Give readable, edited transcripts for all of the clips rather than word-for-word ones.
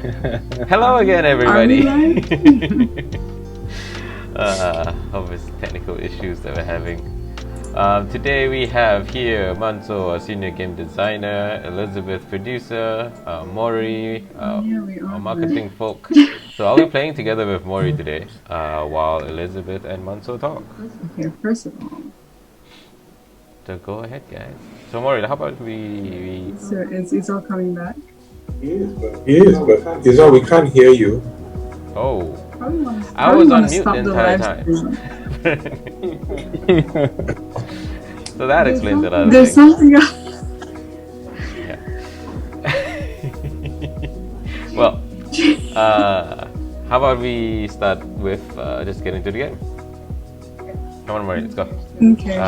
Hello again, everybody. Are Obvious technical issues that we're having. Today we have here Manso, a senior game designer, Elizabeth, producer, Maury, our marketing folk. So I'll be playing together with Maury today, while Elizabeth and Manso talk. Okay, first of all. So go ahead, guys. So Maury, how about we... So is all coming back? He is, but we can't hear you. Oh. I was on mute the entire time. So that explains a lot of There's things. something else. Yeah. Well, how about we start with just getting to the game? Come on, Maury, let's go. Okay, sure.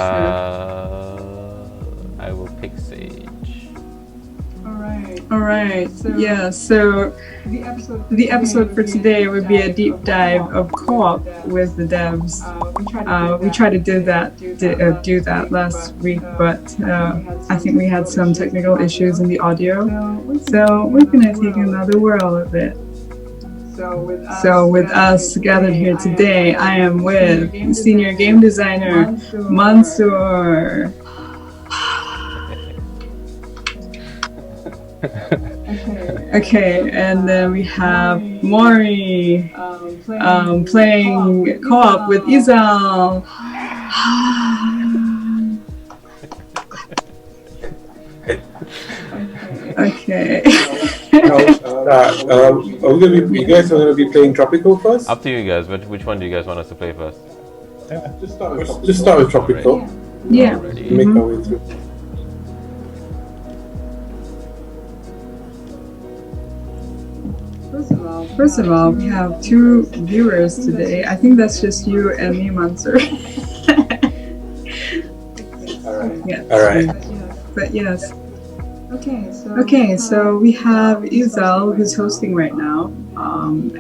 I will pick Sage. Alright, yeah, so the episode for today would be a deep dive of co-op with the devs. We tried to do that last week, but I think we had some technical issues in the audio, so we're gonna take another whirl of it. So with us gathered here today, I am with senior game designer Mansoor. Okay, and then we have Maury playing co-op with Izal. Okay. You guys are gonna be playing Tropical first? Up to you guys, but which one do you guys want us to play first? Just start with Tropical. Yeah. Make our way through. First of all, we have two viewers today. I think that's just you and me, Mansoor. Alright. But yes. Okay, so we have Izal who's hosting right now,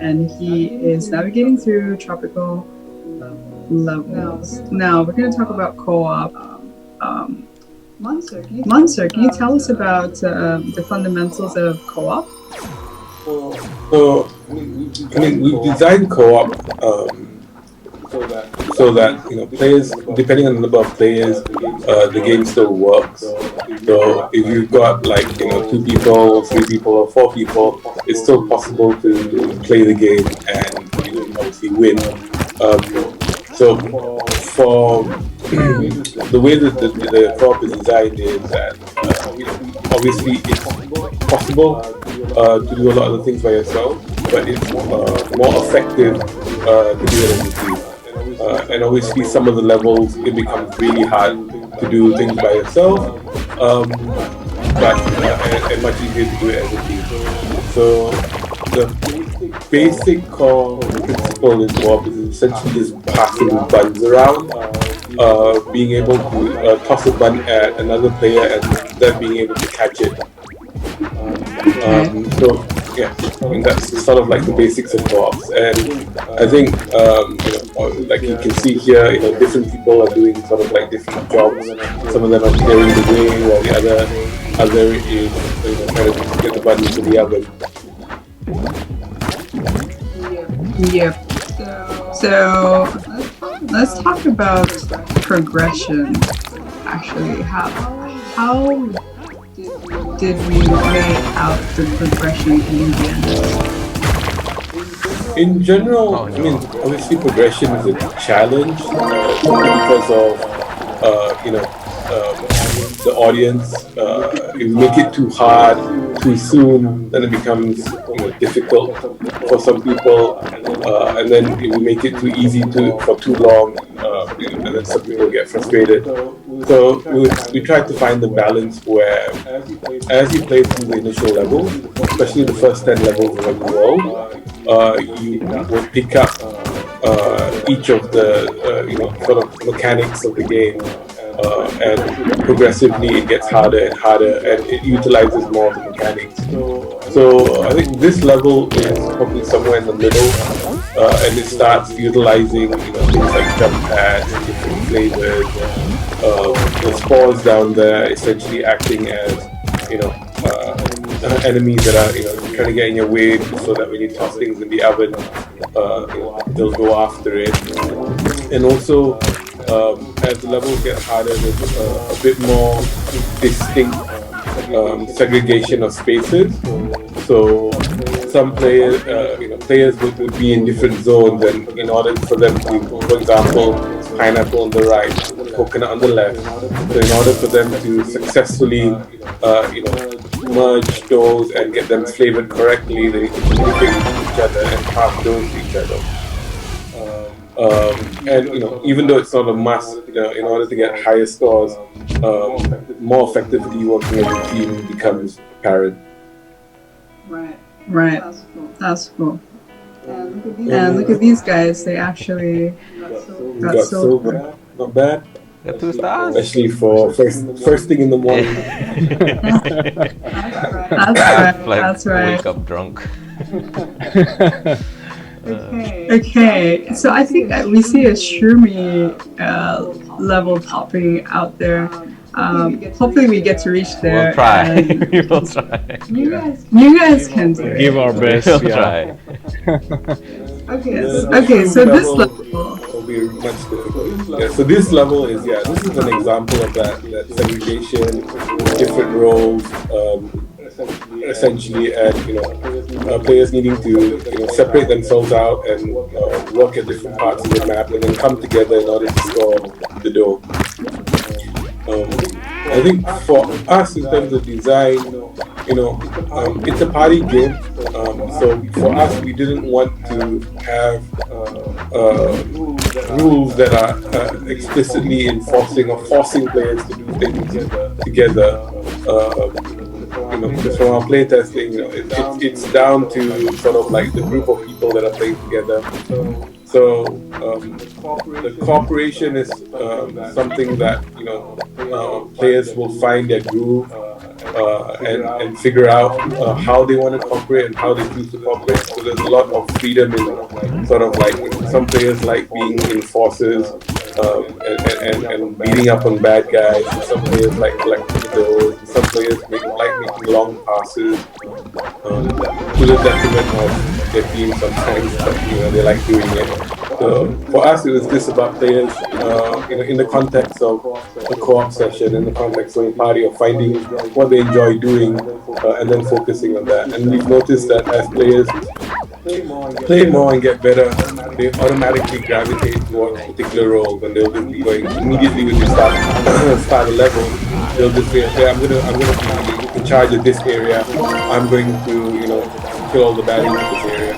and he is navigating through tropical levels. Now we're going to talk about co-op. Mansoor, can you tell us about the fundamentals of co-op? So, we designed co-op so that players, depending on the number of players, the game still works. So if you've got 2 people, 3 people, or 4 people, it's still possible to play the game and obviously win. So for the way that the co-op is designed is that obviously it's possible to do a lot of the things by yourself, but it's more effective to do it as a team. And obviously some of the levels it becomes really hard to do things by yourself, but and much easier to do it as a team. So the basic core principle in co-op is essentially just passing buns around, being able to toss a bun at another player and then being able to catch it. So yeah, I mean that's sort of like the basics of co-ops, and I think like you can see here, different people are doing sort of like different jobs. Some of them are clearing the way, while the other is trying to get the button to the oven. Yep. So let's talk about progression. Actually, how did we lay out the progression in the end? In general, I mean, obviously progression is a challenge because of the audience. If you make it too hard, too soon, then it becomes difficult for some people, and then if you make it too easy for too long, and then some people get frustrated. So we try to find the balance where, as you play through the initial levels, especially the first 10 levels around the world, you will pick up each of the sort of mechanics of the game, and progressively it gets harder and harder, and it utilizes more of the mechanics. So I think this level is probably somewhere in the middle, and it starts utilizing things like jump pads, different flavors, the spores down there essentially acting as enemies that are trying to get in your way, so that when you toss things in the oven, they'll go after it. And also, as the levels get harder, there's a bit more distinct segregation of spaces. So some players, players would be in different zones, and in order for them to, for example, pineapple on the right, coconut on the left. So in order for them to successfully, merge those and get them flavored correctly, they need to communicate with each other and pass those to each other. And even though it's not a must, in order to get higher scores, more effectively working as a team becomes apparent. Right. That's cool. And look at these guys. They actually got silver. Not bad. 2 stars. Especially for first thing in the morning. That's right. Wake up drunk. Okay, so I think that we see a Shroomy level popping out there. Hopefully we get to reach there. We'll try. We will try. You guys can do it. Give our best. We'll try. Okay, so this level will be much difficult. Yeah, so this level is this is an example of that segregation, different roles, essentially, and players needing to separate themselves out and work at different parts of the map, and then come together in order to score the dough. I think for us, in terms of design, it's a party game. So for us, we didn't want to have rules that are explicitly enforcing or forcing players to do things together. Just from our playtesting, it's down to sort of like the group of people that are playing together. So the cooperation is something that players will find their groove and figure out how they want to cooperate and how they choose to cooperate. So there's a lot of freedom in sort of like some players like being enforcers and beating up on bad guys. And some players like collecting those. Some players like making long passes to the detriment of their team sometimes, but they like doing it. So for us, it was just about players, in the context of a co-op session, in the context of a party, of finding what they enjoy doing, and then focusing on that. And we've noticed that as players play more and get better, they automatically gravitate towards particular roles, and they'll just be going immediately when you start a level. They'll just say, okay, I'm gonna be in charge of this area. I'm going to kill all the baddies in this area.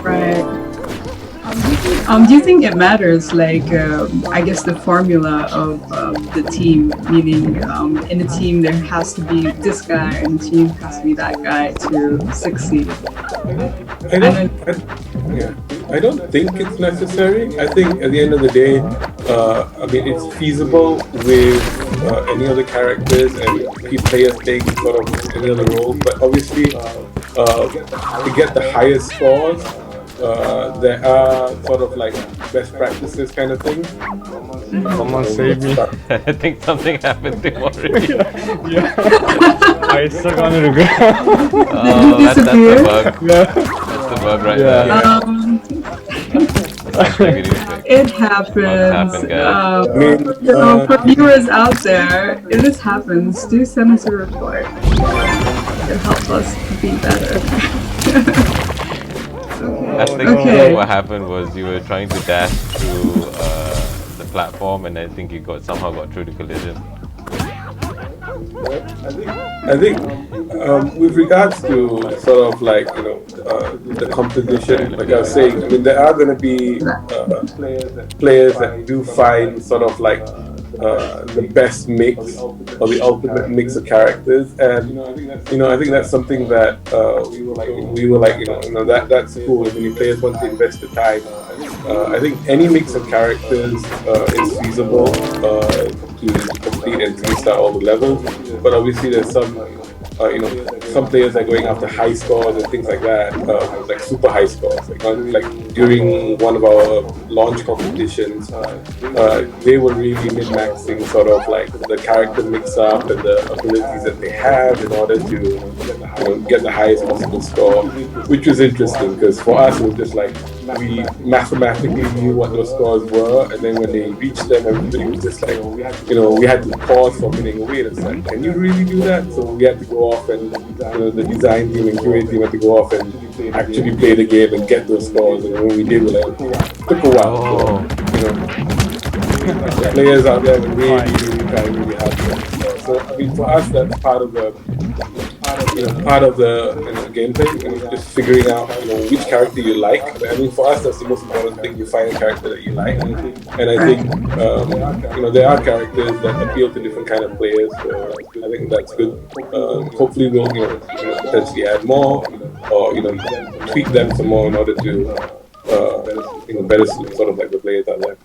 Right. Do you think it matters, like, I guess the formula of the team, meaning in a team there has to be this guy and the team has to be that guy to succeed? I don't think it's necessary. I think at the end of the day, it's feasible with any other characters and players playing sort of any other roles, but obviously to get the highest scores, there are sort of like best practices kind of thing. Someone save me. I think something happened to Maurice. Yeah. I stuck on the ground. Oh, that's the disappear? bug. Yeah. That's the bug right Yeah. there. It happens. Happened, guys. For viewers out there, if this happens, do send us a report. It'll help us be better. I think what happened was you were trying to dash through the platform, and I think you somehow got through the collision. I think with regards to sort of like the composition, like I was saying, there are going to be players that do find sort of like the best mix or the ultimate mix of characters, and I think that's something that we were like that's cool. If any players want to invest the time, I think any mix of characters is feasible to complete and restart all the levels. But obviously, there's some some players are going after high scores and things like that, like super high scores. Like during one of our launch competitions, they were really min-maxing sort of like the character mix-up and the abilities that they have in order to get the highest possible score, which was interesting because for us it was just like we mathematically knew what those scores were, and then when they reached them, everybody was just like, we had to pause for a minute and wait. It's like, can you really do that? So we had to go off and the design team and QA team had to go off and actually play the game and get those scores. And when we did, it took a while. So, the players out there were really trying really hard to get the scores. So I mean, for us, that's part of the gameplay, just figuring out which character you like. I mean, for us, that's the most important thing. You find a character that you like, and I think there are characters that appeal to different kind of players. So I think that's good. Hopefully, we'll potentially add more, or tweak them some more in order to better sort of like the players out there.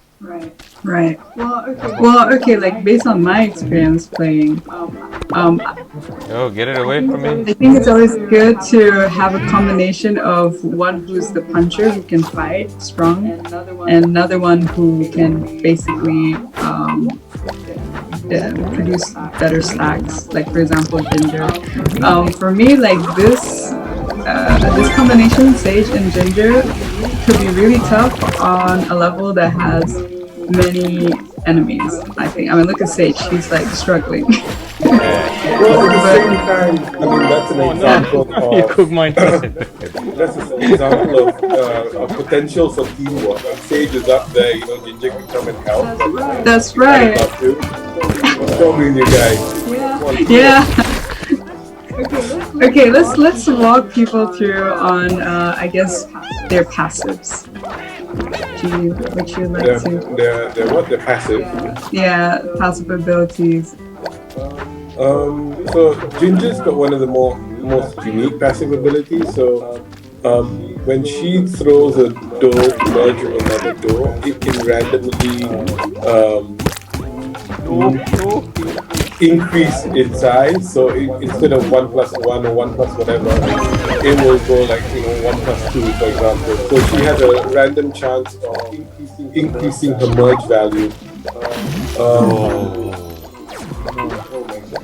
Right. Well, okay. Like based on my experience playing, get it away from me. I think it's always good to have a combination of one who's the puncher who can fight strong, and another one who can basically produce better stacks. Like for example, Ginger. For me, like this combination, Sage and Ginger, could be really tough on a level that has many enemies, I think. I mean, look at Sage, she's like struggling. Well, at the same time, I mean, that's an example of... You cooked mine. That's an example of potential for teamwork. When Sage is up there, Ginger can come and help. That's right. What's wrong with you guys? Yeah. Okay, let's walk people through on I guess their passives. Would you like to? They're passive. Yeah, passive abilities. So Ginger's got one of the most unique passive abilities. So when she throws a door to merge with another door, it can randomly increase in size. So instead of 1+1 or 1+ whatever, it will go like 1+2, for example. So she has a random chance of increasing her merge value.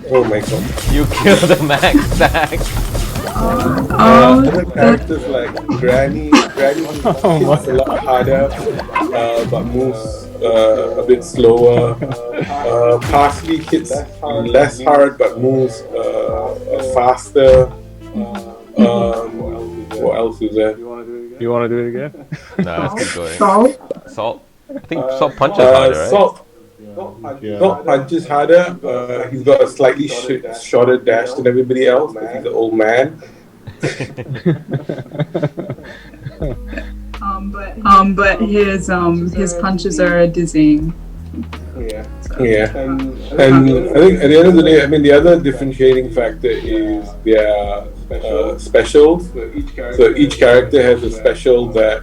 Oh my god! You killed the max stack. Other characters like Granny hits a lot harder, but moves a bit slower. Parsley hits less hard, but moves faster. What else is there? You want to do it again? Nah, let's keep going. Salt. I think Salt punches harder, right? Salt punches harder. He's got a slightly shorter dash than everybody else because he's an old man. But his punches are dizzying. Yeah. And I think at the end of the day, I mean, the other differentiating factor is their specials. So each character has a special that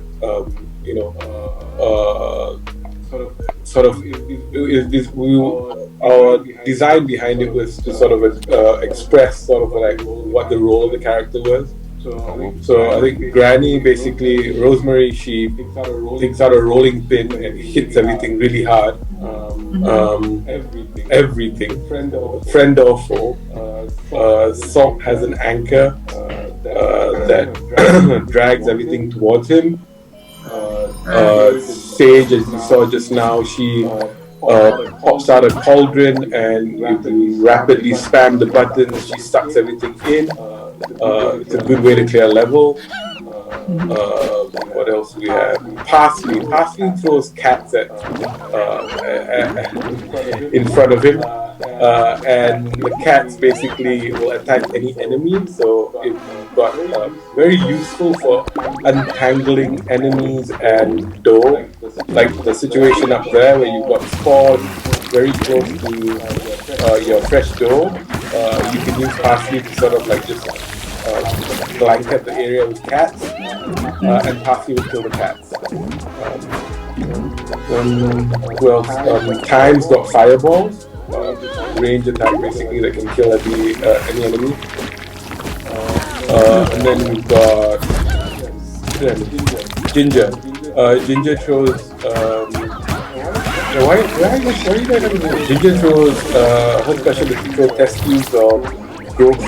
our design behind it was to sort of express sort of like what the role of the character was. So I think Granny, basically Rosemary, she takes out a rolling pin and hits everything really hard. Everything. Friend or foe. Salt has an anchor that drags everything towards him. Sage, as you saw just now, she pops out a cauldron, and if you rapidly spam the buttons, she sucks everything in. It's a good way to clear a level. What else do we have? Parsley throws cats in front of him, and the cats basically will attack any enemy. So it's got very useful for untangling enemies and dough, like the situation up there where you've got spawns very close to your fresh dough. You can use parsley to sort of like just blanket the area with cats, and parsley will kill the cats. Who else? Time's got fireballs. range attack basically that can kill any enemy. And then we've got Ginger. Ginger throws. Why are you guys having this? Ginger throws her special to throw test tubes or growth.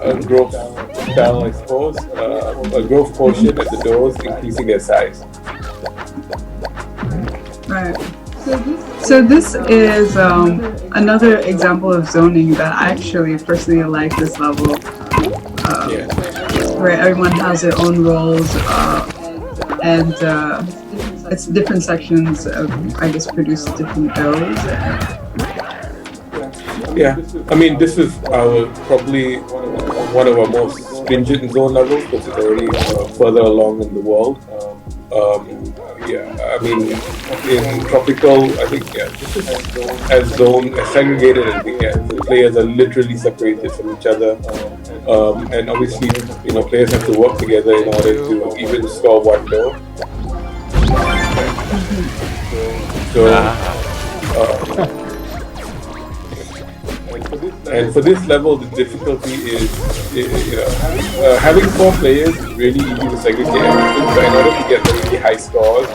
A growth spell, I suppose. A growth potion at the doors, increasing their size. Right. So this is another example of zoning that I actually personally like this level, where everyone has their own roles, and it's different sections of, I guess, produce different builds. Yeah, I mean, this is probably one of our most stringent zone levels because it's already further along in the world. I mean, in tropical, I think this is as segregated as we get. The players are literally separated from each other, and obviously, players have to work together in order to even score one door. And for this level, the difficulty is, having 4 players is really easy to segregate everything, but in order to get the really high scores,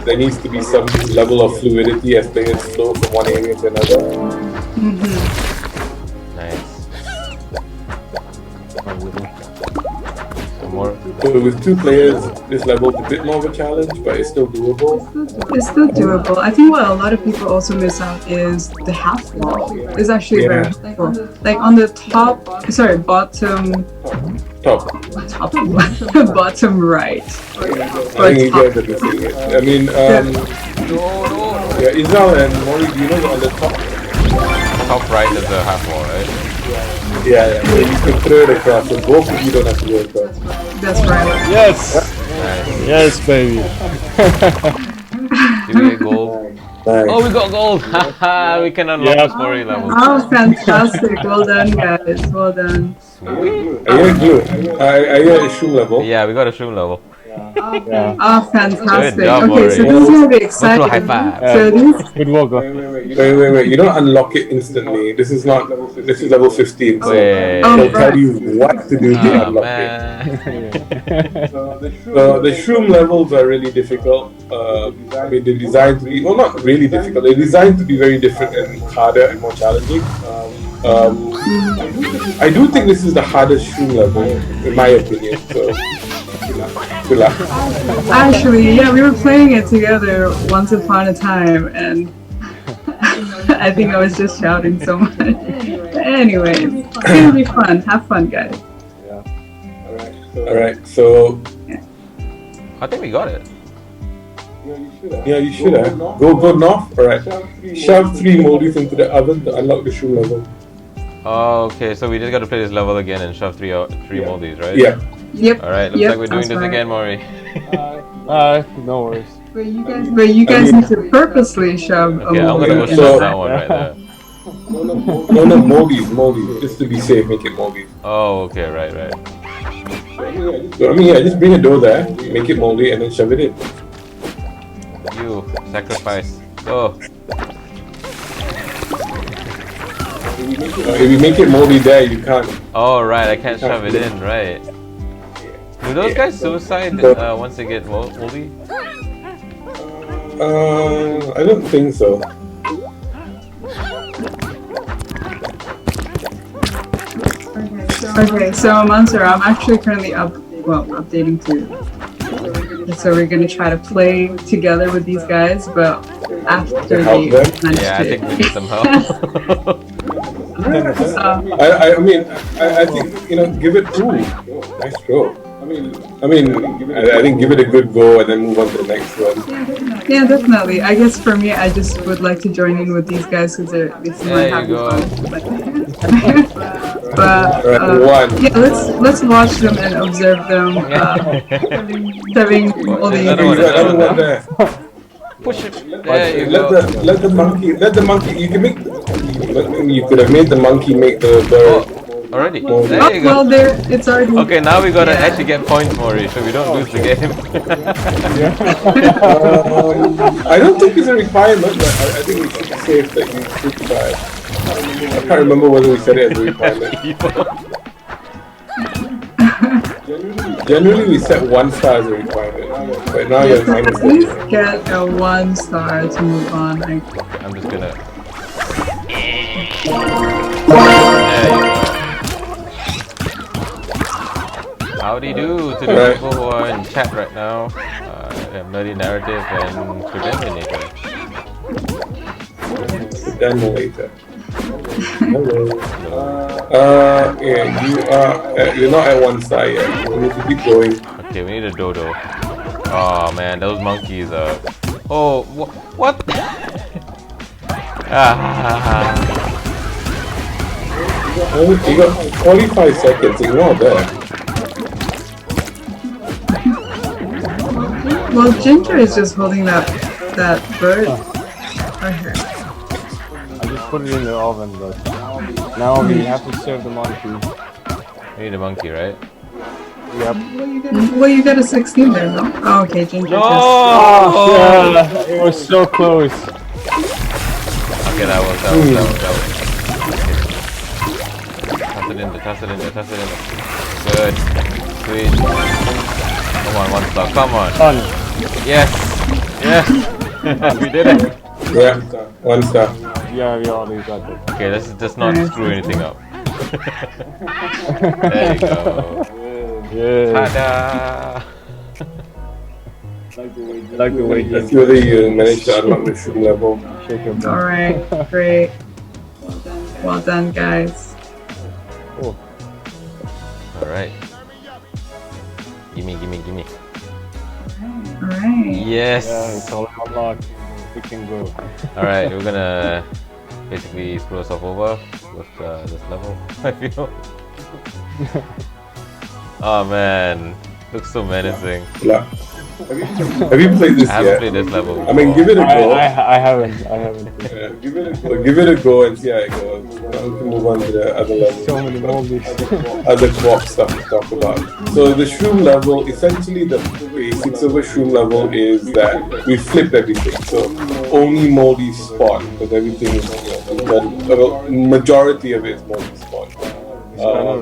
there needs to be some level of fluidity as players flow from one area to another. Nice. So with 2 players, this level is a bit more of a challenge, but it's still doable. It's still doable. I think what a lot of people also miss out is the half wall. It's actually very helpful. Like on the bottom right. I think you guys are missing it. I mean, Izal and Mori, do you know on the Top right is the half wall, right? Yeah, so you can throw it across, so both of you don't have to go across. That's right. Yes! Yes, baby. Did we get gold? Nice. Oh, we got gold! Haha, we can unlock the story level. Oh, fantastic. Well done, guys. Well done. Are you at a shoe level? Yeah, we got a shroom level. Oh, fantastic. Good job, Okay, so Maurice. this is going to be Let's do a high exciting. five. So this, Good work, bro. Wait. You don't unlock it instantly. This is level 15. So Wait. they'll tell you what to do to Oh, unlock it. man. So the shroom levels are really difficult. I mean, they're designed to be, well, not really difficult. They're designed to be very different and harder and more challenging. I do think this is the hardest shroom level, in my opinion. So good luck. actually, yeah, we were playing it together once upon a time, and I think I was just shouting so much. But anyways, it's going to be fun. Have fun, guys. Alright, so I think we got it. yeah, you should have. Go north. Alright. Shove 3 moldies into the oven to unlock the shroom level. Oh, okay, so we just gotta play this level again and shove 3 moldies, right? Yeah. Yep. Alright, looks like we're doing this again, Maury. No worries. But you guys need to purposely shove a Okay, I'm gonna go moldy in. shove that one right there. No, moldies. Just to be safe, make it moldies. Oh, okay, right. So, I mean, just bring a dough there, make it moldy, and then shove it in. You, sacrifice. Go. If you make it moldy there, you can't. Oh, right, I can't shove it in, right. Do those guys suicide once they get moldy? I don't think so. Okay, so Mansur, I'm actually currently updating too. So we're gonna try to play together with these guys, but after they manage Yeah, I think we need some help. I mean, I think, give it 2. Nice throw. I think give it a good go and then move on to the next one. Yeah, definitely. I guess for me, I just would like to join in with these guys because they seem like having fun. But yeah, let's watch them and observe them having all the Another one there. Push it. There you go. Let the monkey. You can make. You could have made the monkey make the bird. Already? Well, There you Well, go. there, it's already. Okay, now we gotta Yeah. actually get points, Maurice, so we don't lose the game. I don't think it's a requirement, but I think we should be safe that you should try. I can't remember whether we said it as a requirement. Generally, we set 1 star as a requirement, but now you're minus At least 30. get a 1 star to move on. I'm just gonna. There you go. Howdy do to the Alright. people who are in chat right now. Nerdy Narrative and Predominator. Then later. Hello. Yeah, you're not at 1 star yet. You need to keep going. Okay, we need a dodo. Oh man, those monkeys are. Oh, what? Ah. You got 45 seconds. Ignore that. Well, Ginger is just holding that bird. Okay. I just put it in the oven, but now we have to serve the monkey. We need a monkey, right? Yep. Well, you got a 16 there, no? Oh, okay, Ginger just. Oh! Yeah, it was so close. Okay, that was. Toss it in there. Good. Sweet. Come on, 1 star. Come on. Done. Yes. We did it. Yeah, 1 star. Yeah, we already got it. Okay, let's just not screw anything up. There you go. Yeah. Ta-da! Like the way Let's see whether you manage to unlock the shroom level. shake your butt. Alright, great. Well done, guys. Oh, Alright. Gimme. Alright. Yes! yeah, it's all unlocked. We can go. Alright, we're gonna basically screw ourselves over with this level, I feel. Oh man, looks so menacing. Yeah. Have you played this I haven't yet? played this level before. I mean, give it a go. I haven't. Yeah, give it a go and see how it goes. Now we can move on to the other level. So many moldies. Other co-op stuff to talk about. So the shroom level, essentially the basics of a shroom level is that we flip everything. So only moldies spawn, but everything is, the majority of it is moldy spawn.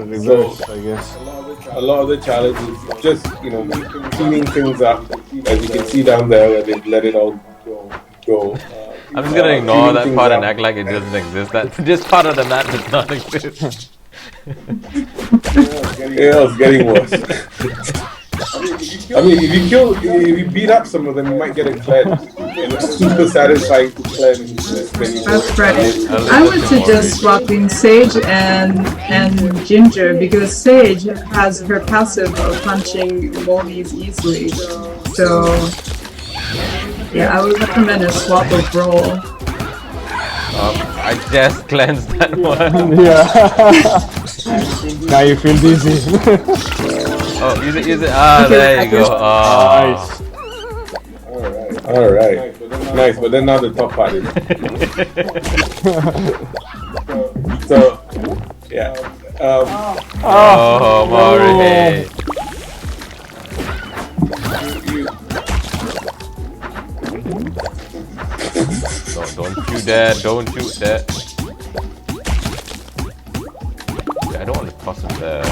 Reverse, I guess. A lot of the challenges just, cleaning things up. As you can see down there where they let it all go. I'm just gonna ignore that cleaning part things and up. act like it doesn't exist. This part of the map does not exist. Yeah, it's getting worse. I mean, if you beat up some of them, you might get a cleanse. And it's super satisfying to cleanse. That's right. I would suggest swapping Sage and Ginger because Sage has her passive of punching moldies easily. So yeah, I would recommend a swap of role. I just cleansed that one. Yeah. Now you feel dizzy. Oh, use it. Ah, Okay, there you go. Nice. Alright. Nice, but then now the top part is. So, yeah. Oh, Maurice. Don't shoot that. Don't shoot that. I don't want to toss him there.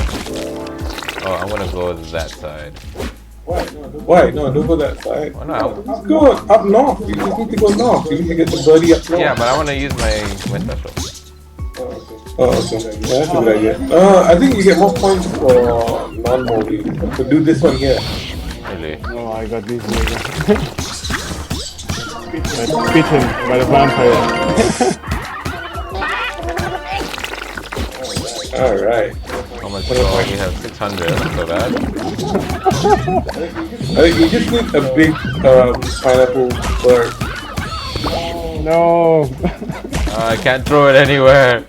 Oh, I want to go that side. Why? No, don't go that side. Why not? Go up north. You just need to go north. You need to get the birdie up north. Yeah, but I want to use my special. Oh, okay. Yeah, that's a good idea. I think you get more points for non-moldy. So do this one here. Really? Oh, I got dizzy again. Bitten by the vampire. Alright. How much? Oh, we have 600. That's not so bad. I think you just need a big pineapple bird. No. I can't throw it anywhere.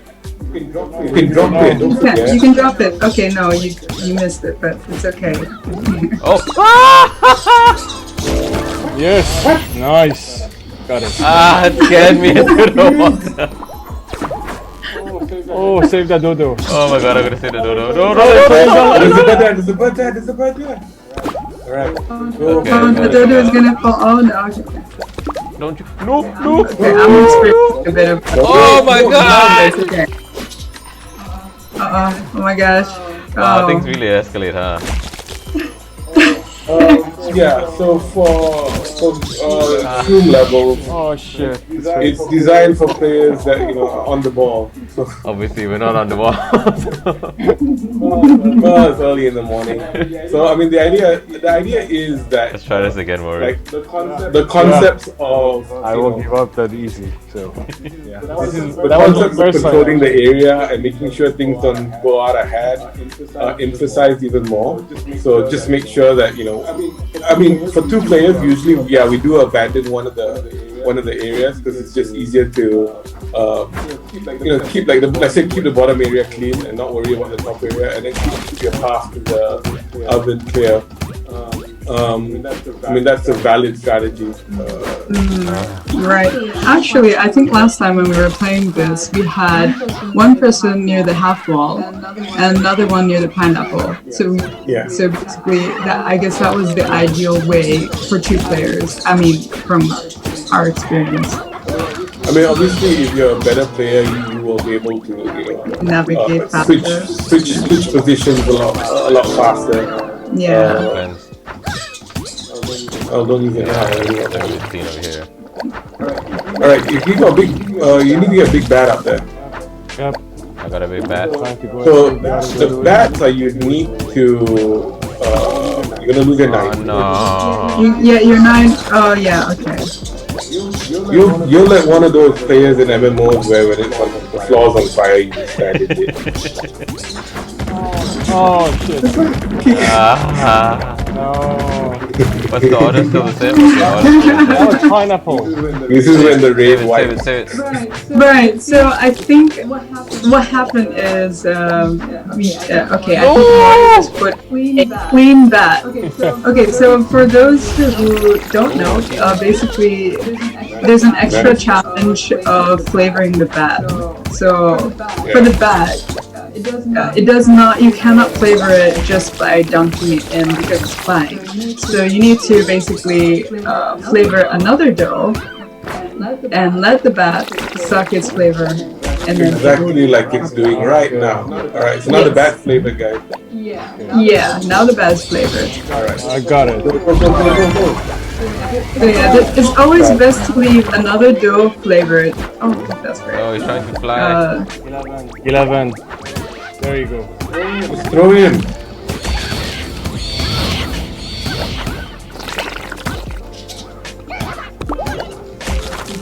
You can drop it, don't You forget. can drop it. Okay, no, you missed it, but it's okay. Oh! Yes. Nice. Got it. Ah, it scared me into the water. Oh, save that dodo. Oh my god, I'm gonna say the dodo. No, no, There's a bird there, there's a bird there, there's a bird there. Alright. Okay, Oh, the dodo is gonna fall. Oh no. Okay. Don't you? No, no. Okay, I'm gonna spray a bit of. Oh my god! Okay. Oh my gosh. Wow, things really escalate, huh? Yeah, so for room levels, Oh shit. it's designed for players that are on the ball. So Obviously, we're not on the wall. well, it's early in the morning. So I mean, the idea is that Let's try this again, Maurice. like the concepts of I won't give up that easy. So yeah. This is the That was the concept of first controlling the area and making sure things don't go out of hand, emphasized even more. So just make sure that I mean, for two players, usually we do abandon one of the areas because it's just easier to keep keep the bottom area clean and not worry about the top area, and then keep your path to the oven clear. I mean, that's a valid strategy. Right. Actually, I think last time when we were playing this, we had one person near the half wall and another one near the pineapple. So basically, I guess that was the ideal way for two players. I mean, from our experience. I mean, obviously, if you're a better player, you will be able to Navigate faster. switch positions a lot faster. Yeah. Oh, don't even There's scene over here. Alright, if you got big, you need to get a big bat up there. Yep. I got a big bat. So the bats are unique to. You're gonna lose your Oh knife. no. You're 9. Oh yeah. Okay. You're like one of those players in MMOs where when the floor's on fire, you just stand in it. Oh shit. No. What's the order still the same? What's the order still the That was same? pineapple. This is when the rain Save wipes. it, save it. Right. So I think what happened is okay. I think Maurice put a queen bat. Okay. So for those who don't know, basically there's an extra challenge of flavoring the bat. So for the bat. It does not, you cannot flavor it just by dunking it in because it's fine. So you need to basically flavor another dough and let the bat suck its flavor. And then Exactly like it's doing right now. Alright, so now the bat flavor, guys. yeah, now the bat's flavored. Alright. I got it. Go. So yeah, it's always best to leave another dough flavored. Oh, that's great. Oh, he's trying to fly. 11. There you go. Just throw in.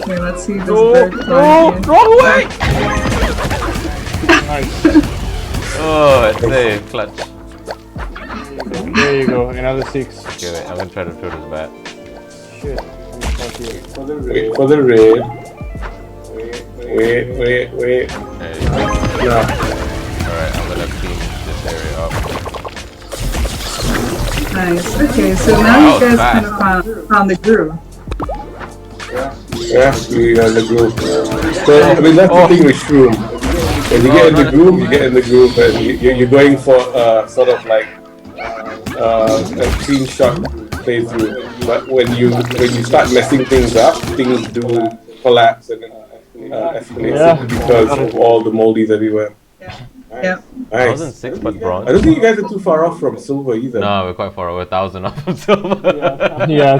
Okay, let's see this bird fly again. Wrong way! Nice. Oh, it's a clutch. There you go. Another 6. Okay, wait, I'm gonna try to throw this bat. Shit. Wait for the raid. Wait. There you go. No. Alright, I'm gonna clean this area up. Nice. Okay, so now you guys kind of found the groove. Yeah, we are in the groove. So, I mean, that's the thing with Shroom. When you get in the groove, and you're going for sort of like a clean shot playthrough. But when you start messing things up, things do collapse and escalate simply because of all the moldies everywhere. Yep. I wasn't Nice. 6 but bronze. I don't think you guys are too far off from silver either. No, we're quite far. We're 1,000 off from silver. Yeah.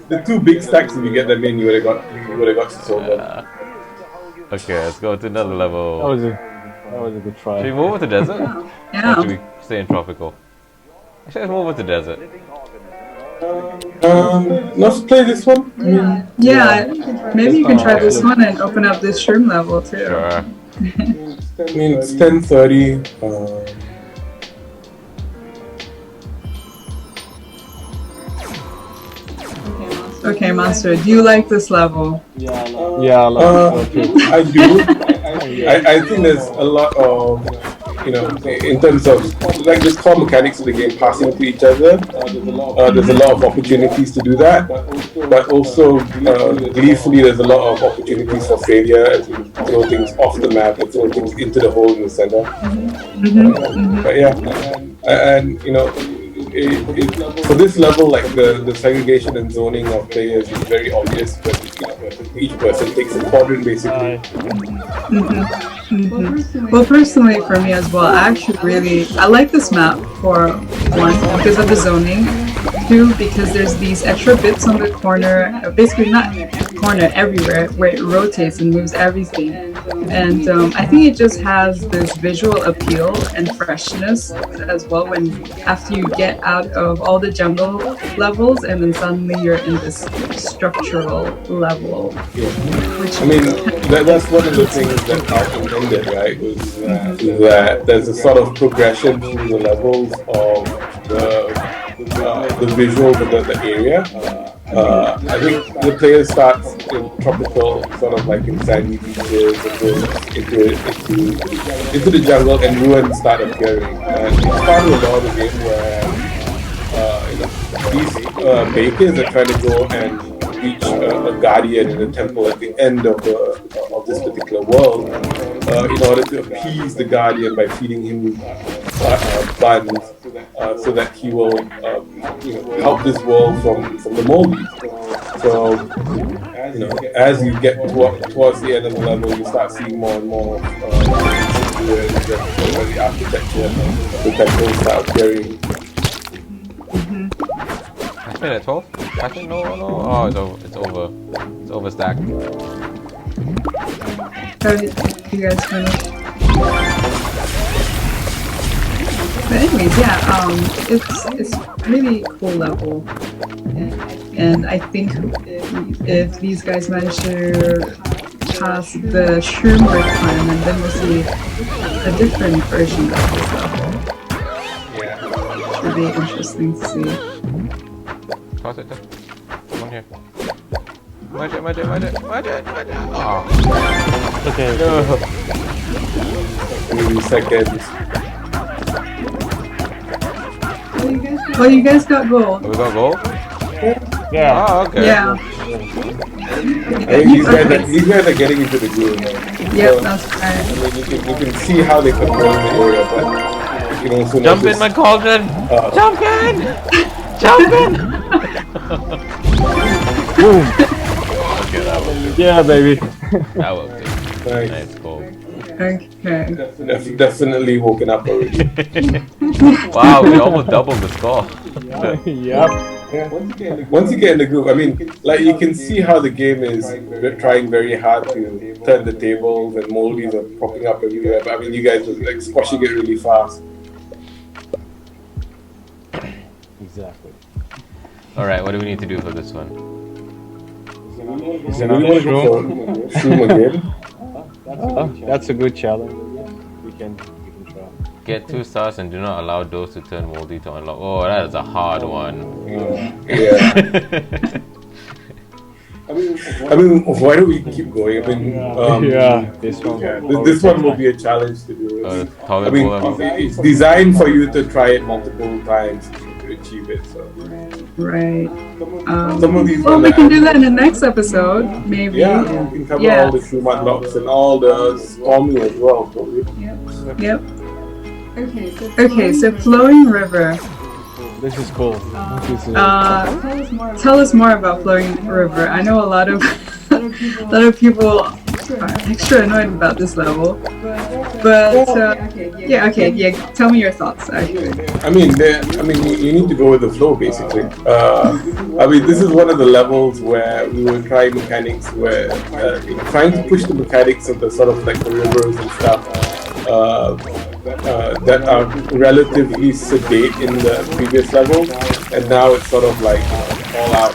The two big stacks, if you get them in, you would have got to silver. Okay, let's go to another level. That was a good try. Should we move over to desert? Yeah. Or should we stay in tropical? Actually, let's move over to desert. Let's play this one. Yeah, maybe you can try this one and open up this shroom level too. Sure. I mean, it's 10:30. Okay, Monster, do you like this level? Yeah, I love it. I do. I think there's a lot of you know, in terms of like just core mechanics of the game passing to each other, there's a lot of opportunities to do that. But also, gleefully, there's a lot of opportunities for failure as you throw things off the map and throw things into the hole in the center. But yeah, and you know, for this level, like the segregation and zoning of players is very obvious, but you know, each person takes a quadrant basically. Well, personally for me as well, I like this map for one because of the zoning, two because there's these extra bits on the corner, basically not corner, everywhere where it rotates and moves everything, and I think it just has this visual appeal and freshness as well when after you get out of all the jungle levels and then suddenly you're in this structural level. Which I mean, that's one of the things that Art intended, right? Was that there's a sort of progression through the levels of the visuals of the area. I think the player starts in tropical, sort of like in sandy beaches, and goes into the jungle, and ruins start appearing. And it's part of the law of the game where you know, these bakers are trying to go and reach a guardian in a temple at the end of this particular world in order to appease the guardian by feeding him BUNS so that he will you know, help this world from the moldies. So you know, as you get towards the end of the level, you start seeing more and more the architecture, the temples start appearing. I spent at 12? I think no. Oh, it's over. It's overstacked. How did you guys finish? But anyways, yeah, it's really cool level, and I think if these guys manage to pass the shroom requirement, then we'll see a different version of this level. Yeah, should be interesting to see. Toss it. Come on here. Magic. Oh. Okay. No. 3 seconds. Well, you guys got gold. We got gold? Yeah. Oh, okay. Yeah. Hey, these guys are getting into the groove. Yep, So, that's I right. mean, you can see how they control the area, but you can also Jump in notice, my cauldron! Jump in! Boom. Okay, that was good. Yeah, baby. That was good. Nice. Nice goal. Okay. Definitely woken up already. Wow, we almost doubled the score. Yep. Yeah. Once you get in the groove, I mean, like you can see how the game is trying very hard to turn the tables and moldies are popping up everywhere. But I mean, you guys are like squashing it really fast. Exactly. Alright, what do we need to do for this one? Is it Really another wanna go shroom? for shroom again? That's a good challenge. We can try. Get 2 stars and do not allow doors to turn moldy to unlock. Oh, that is a hard one. Yeah. I mean, why do we keep going? I mean, This one. this one will be a challenge to do. I mean, it's designed for you to try it multiple times to achieve it. So. Right. Some of these Well, we can do that in the next episode, maybe. Yeah, we can cover all the shroom unlocks and all the stormy as well. Probably. Yep. Okay, so flowing river. This is cool. This is Tell us more about flowing river. I know a lot of people are extra annoyed about this level, but tell me your thoughts. Actually, I mean, you need to go with the flow, basically. I mean, this is one of the levels where we were trying mechanics, where trying to push the mechanics of the sort of like the rivers and stuff that are relatively sedate in the previous level, and now it's sort of like all out,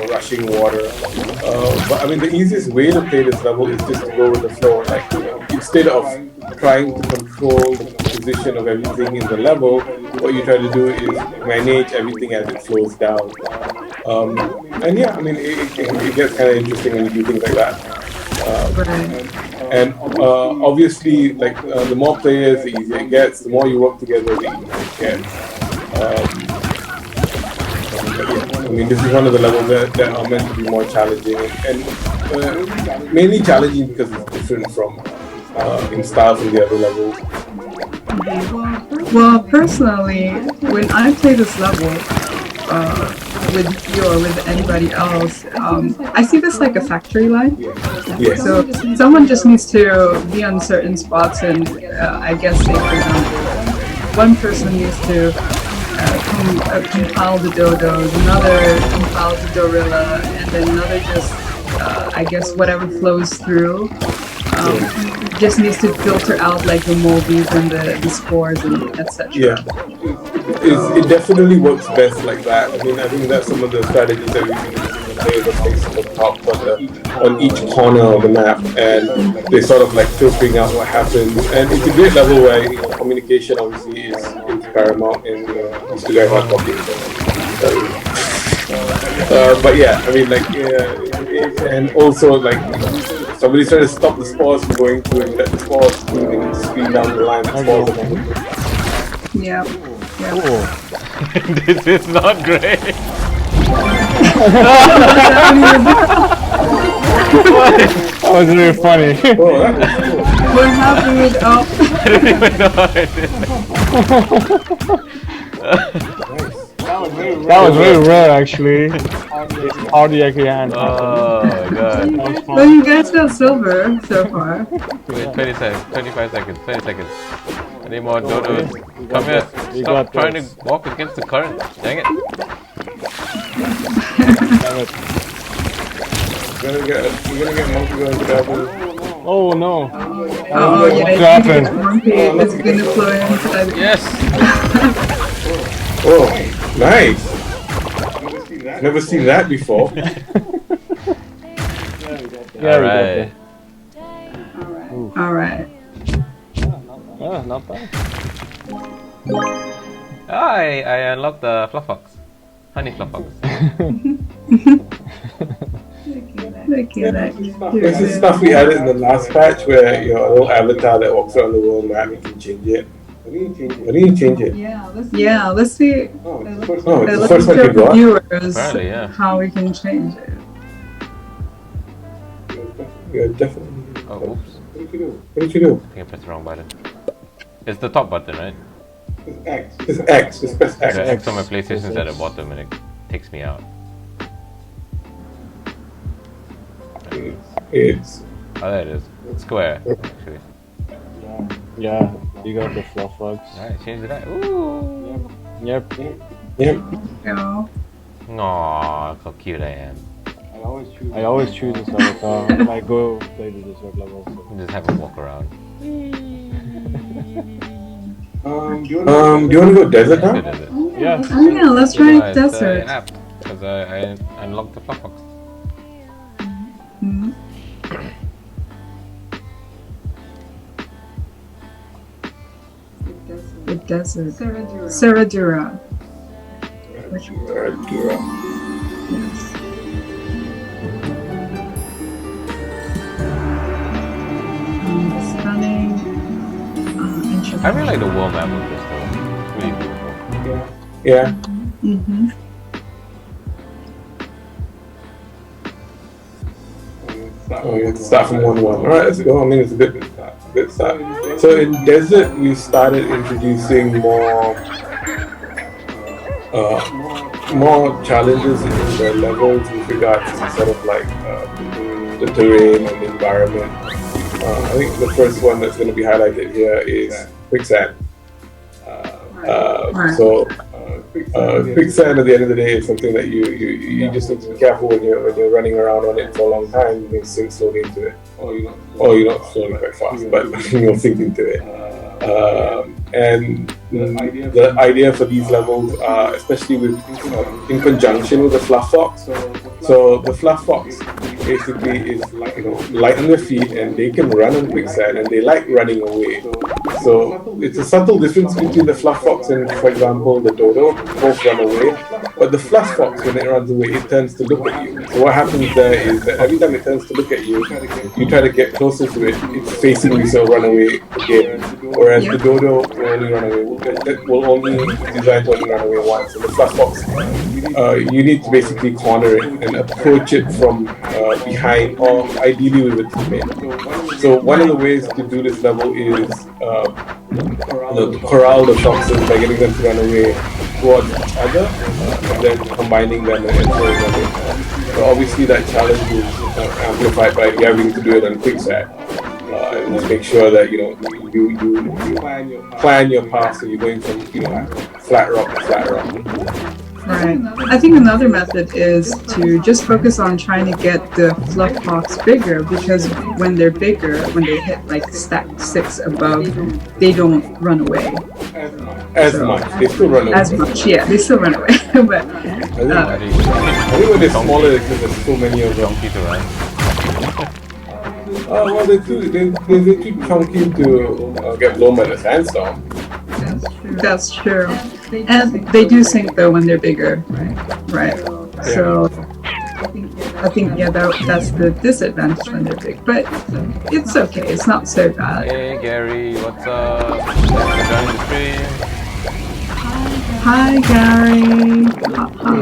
rushing water. But I mean, the easiest way to play this level is just to go with the flow. Like, instead of trying to control the position of everything in the level, what you try to do is manage everything as it flows down. And yeah, I mean, it gets kind of interesting when you do things like that. And obviously, like the more players, the easier it gets. The more you work together, the easier it gets. I mean, this is one of the levels that are meant to be more challenging, and mainly challenging because it's different from in style from the other levels. Well, personally, when I play this level with you or with anybody else, I see this like a factory line. Yes. So someone just needs to be on certain spots, and I guess, say for example, one person needs to compile the dodos, another compiles the gorilla, and then another just, I guess, whatever flows through. Just needs to filter out like the moldies and the spores and etc. Yeah, it definitely works best like that. I mean, I think that's some of the strategies that we've been using. The players are placed on the top on each corner of the map, and they sort of like filtering out what happens. And it's a great level where communication obviously is paramount, and these two guys are talking. But yeah, I mean, like, and also like. Somebody's trying to stop the spores from going through and let the spores through and screen down the line. Yeah. This is not great. That was really funny. Oh, that was cool. What happened with I don't even know how it is. That was really rare, actually. It's hardly actually hand. Oh my god. Well, you guys got silver so far. 20 seconds, 25 seconds, 20 seconds. Any more dodos? Come here. Stop trying to walk against the current. Dang it. We're gonna get monkey going to that one. Oh no. Oh, yeah, What happened? It's been influenced. Yes! Oh, nice. Never seen that before. Alright. Alright. Oh, not bad. I unlocked the fluff fox. Honey fluff fox. Look at that. This is stuff we added in the last patch where your little avatar that walks around the world map, you can change it. Why do you change it? Yeah, let's see. Oh, it's Let's the first one show you got? viewers Apparently, yeah. how we can change it. Yeah, definitely. Oh, oops. What did you do? What did you do? I think I pressed the wrong button. It's the top button, right? It's X. It's X. Just press X. The X on my PlayStation is at the bottom and it takes me out. It's Oh, there it is. Square, actually. Yeah, you got the fluff bugs. Alright, change that. Ooh! Yep. yep. No. Aww, how cute I am. I always choose this avatar when I go play the desert level. So. Just have a walk around. Do you want to go desert now? Good, is it? Yeah. Oh yeah, let's try It's desert. app, because I unlocked the fluff box. Mhm. The desert. Saradura. Which one? Yes. Stunning. I really like the world map of this though. Really beautiful. Yeah. Mm-hmm. Oh, you have to start from 1-1. Alright, let's go. I mean, it's a good start. Good start. So in desert, we started introducing more challenges in the levels with regards to sort of like the terrain and the environment. I think the first one that's going to be highlighted here is quicksand. So quicksand at the end of the day is something that you just need to be careful when you're running around on it for a long time. You can sink slowly into it, or you're not slowly quite fast, but you'll sink into it. And the idea for these levels, especially with in conjunction with the fluff fox. So the fluff fox basically is light on their feet and they can run on quicksand and they like running away. So it's a subtle difference between the fluff fox and, for example, the dodo. Both run away, but the fluff fox, when it runs away, it turns to look at you. So what happens there is that every time it turns to look at you, you try to get closer to it. It's facing you, so run away again. Whereas the dodo will only run away. Will only designed to only run away once. So the fluff fox, you need to basically corner it and approach it from behind, or ideally with a teammate. So one of the ways to do this level is to corral the foxes by getting them to run away towards each other, and then combining them and throwing them in. So obviously that challenge is amplified by having to do it on quicksand. And just make sure that you plan your path, so you're going from flat rock to flat rock. Right. I think another method is to just focus on trying to get the fluff fox bigger, because when they're bigger, when they hit like stack 6 above, they don't run away. As much. They still run away. As much, yeah, they still run away. But I think when they're smaller, because there's so many of them. Oh, well, they're too chunky to get blown by the sandstorm. that's true. And they do sink though when they're bigger, right? So I think that's the disadvantage when they're big, but it's okay. It's not so bad. Hey Gary, what's up? Thanks for joining the stream. Hi Gary. Hi.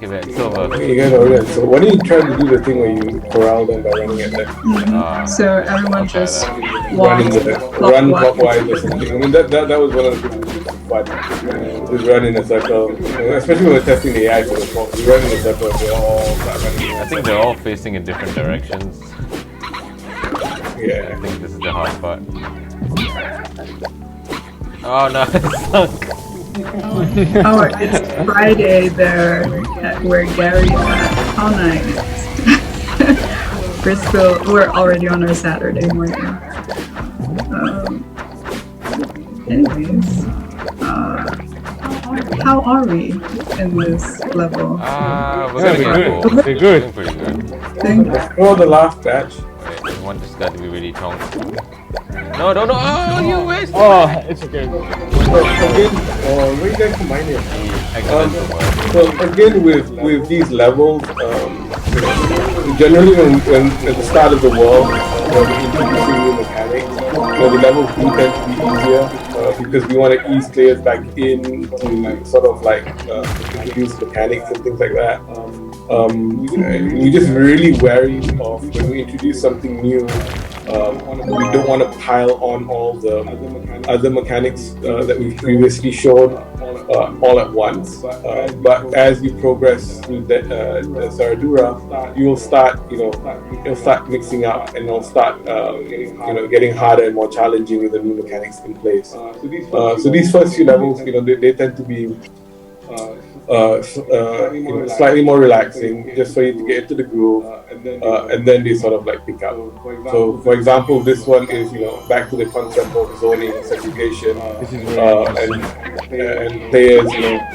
Give it silver. Okay, you guys are right. So why don't you try to do the thing where you corral them by running at them? So everyone just run clockwise or something. I mean that was one of the things fun. Just run in a circle. Especially when we're testing the AI for the fox. You run in a circle and they're all running. I think they're all facing in different directions. Yeah. I think this is the hard part. Oh no, it's sunk. Oh, it's Friday there where Gary's at. How nice. We're already on our Saturday morning. Anyways, how are we in this level? We're good. We're good. Pretty good. Oh, the last batch. Wait, we want this guy to be really tongue. No, no, no! Oh, you waste! Oh, it's okay. So again, where you guys combine it? Excellent. So again, with these levels, generally when at the start of the world, when we're introducing new mechanics, the levels do tend to be easier because we want to ease players back in to sort of like introduce mechanics and things like that. We're just really wary of when we introduce something new. We don't want to pile on all the other mechanics that we've previously showed all at once. But as you progress through the Zaradura, you'll start, it'll start mixing up, and it'll start, getting harder and more challenging with the new mechanics in place. So these first few levels, they tend to be slightly more relaxing, just for you to get into the groove, and then they sort of like pick up. So, for example, this one is back to the concept of zoning, segregation, and players